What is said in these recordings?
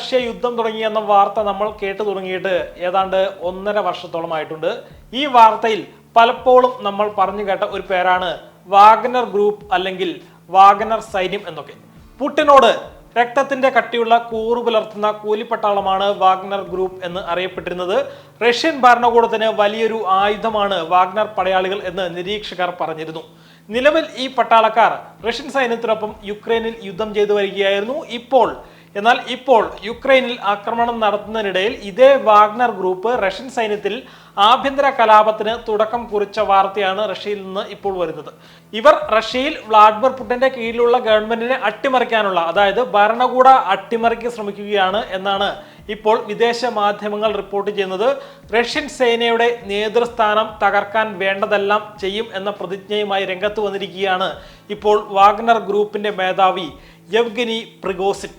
Russia യുദ്ധം തുടങ്ങിയെന്ന വാർത്ത നമ്മൾ കേട്ടു തുടങ്ങിയിട്ട് ഏതാണ്ട് 1.5 വർഷത്തോളമായിട്ടുണ്ട്. ഈ വാർത്തയിൽ പലപ്പോഴും നമ്മൾ പറഞ്ഞു കേട്ട ഒരു പേരാണ് വാഗ്നർ ഗ്രൂപ്പ് അല്ലെങ്കിൽ വാഗ്നർ സൈന്യം എന്നൊക്കെ. പുടിനോട് രക്തത്തിന്റെ കട്ടിയുള്ള കൂറു പുലർത്തുന്ന കൂലിപ്പട്ടാളമാണ് വാഗ്നർ ഗ്രൂപ്പ് എന്ന് അറിയപ്പെട്ടിരുന്നത്. റഷ്യൻ ഭരണകൂടത്തിന് വലിയൊരു ആയുധമാണ് വാഗ്നർ പടയാളികൾ എന്ന് നിരീക്ഷകർ പറഞ്ഞിരുന്നു. നിലവിൽ ഈ പട്ടാളക്കാർ റഷ്യൻ സൈന്യത്തിനൊപ്പം യുക്രൈനിൽ യുദ്ധം ചെയ്തു വരികയായിരുന്നു. എന്നാൽ ഇപ്പോൾ യുക്രൈനിൽ ആക്രമണം നടത്തുന്നതിനിടയിൽ ഇതേ വാഗ്നർ ഗ്രൂപ്പ് റഷ്യൻ സൈന്യത്തിൽ ആഭ്യന്തര കലാപത്തിന് തുടക്കം കുറിച്ച വാർത്തയാണ് റഷ്യയിൽ നിന്ന് ഇപ്പോൾ വരുന്നത്. ഇവർ റഷ്യയിൽ വ്ളാഡിമിർ പുടിന്റെ കീഴിലുള്ള ഗവൺമെന്റിനെ അട്ടിമറിക്കാനുള്ള, അതായത് ഭരണകൂട അട്ടിമറിക്ക് ശ്രമിക്കുകയാണ് എന്നാണ് ഇപ്പോൾ വിദേശ മാധ്യമങ്ങൾ റിപ്പോർട്ട് ചെയ്യുന്നത്. റഷ്യൻ സേനയുടെ നേതൃസ്ഥാനം തകർക്കാൻ വേണ്ടതെല്ലാം ചെയ്യും എന്ന പ്രതിജ്ഞയുമായി രംഗത്ത് വന്നിരിക്കുകയാണ് ഇപ്പോൾ വാഗ്നർ ഗ്രൂപ്പിന്റെ മേധാവി യെവ്ഗനി പ്രിഗോസിൻ.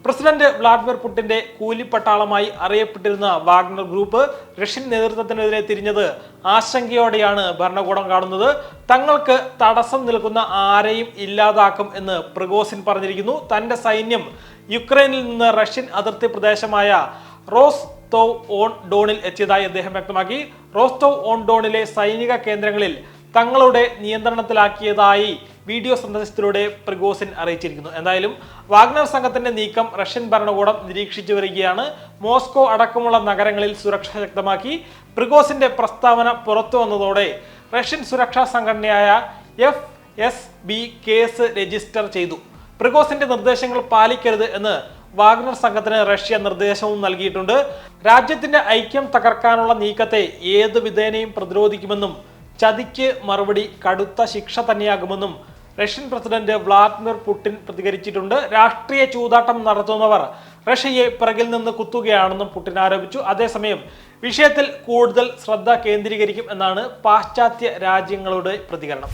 പ്രസിഡന്റ് വ്ളാഡിമിർ പുടിന്റെ കൂലിപ്പട്ടാളമായി അറിയപ്പെട്ടിരുന്ന വാഗ്നർ ഗ്രൂപ്പ് റഷ്യൻ നേതൃത്വത്തിനെതിരെ തിരിഞ്ഞത് ആശങ്കയോടെയാണ് ഭരണകൂടം കാണുന്നത്. തങ്ങൾക്ക് തടസ്സം നിൽക്കുന്ന ആരെയും ഇല്ലാതാക്കും എന്ന് പ്രിഗോസിൻ പറഞ്ഞിരിക്കുന്നു. തന്റെ സൈന്യം യുക്രൈനിൽ നിന്ന് റഷ്യൻ അതിർത്തി പ്രദേശമായ റോസ്തോവ് ഓൺ ഡോണിൽ എത്തിയതായി അദ്ദേഹം വ്യക്തമാക്കി. റോസ്തോവ് ഓൺ ഡോണിലെ സൈനിക കേന്ദ്രങ്ങളിൽ തങ്ങളുടെ നിയന്ത്രണത്തിലാക്കിയതായി വീഡിയോ സന്ദേശത്തിലൂടെ പ്രിഗോസിൻ അറിയിച്ചിരിക്കുന്നു. എന്തായാലും വാഗ്നർ സംഘത്തിന്റെ നീക്കം റഷ്യൻ ഭരണകൂടം നിരീക്ഷിച്ചു വരികയാണ്. മോസ്കോ അടക്കമുള്ള നഗരങ്ങളിൽ സുരക്ഷ ശക്തമാക്കി. പ്രിഗോസിന്റെ പ്രസ്താവന പുറത്തു വന്നതോടെ റഷ്യൻ സുരക്ഷാ സംഘടനയായ FSB കേസ് രജിസ്റ്റർ ചെയ്തു. പ്രിഗോസിന്റെ നിർദ്ദേശങ്ങൾ പാലിക്കരുത് എന്ന് വാഗ്നർ സംഘത്തിന് റഷ്യ നിർദ്ദേശവും നൽകിയിട്ടുണ്ട്. രാജ്യത്തിന്റെ ഐക്യം തകർക്കാനുള്ള നീക്കത്തെ ഏത് വിധേനയും പ്രതിരോധിക്കുമെന്നും ചതിക്ക് മറുപടി കടുത്ത ശിക്ഷ തന്നെയാകുമെന്നും റഷ്യൻ പ്രസിഡന്റ് വ്ളാഡിമിർ പുടിൻ പ്രതികരിച്ചിട്ടുണ്ട്. രാഷ്ട്രീയ ചൂതാട്ടം നടത്തുന്നവർ റഷ്യയെ പിറകിൽ നിന്ന് കുത്തുകയാണെന്നും പുടിൻ ആരോപിച്ചു. അതേസമയം വിഷയത്തിൽ കൂടുതൽ ശ്രദ്ധ കേന്ദ്രീകരിക്കും എന്നാണ് പാശ്ചാത്യ രാജ്യങ്ങളുടെ പ്രതികരണം.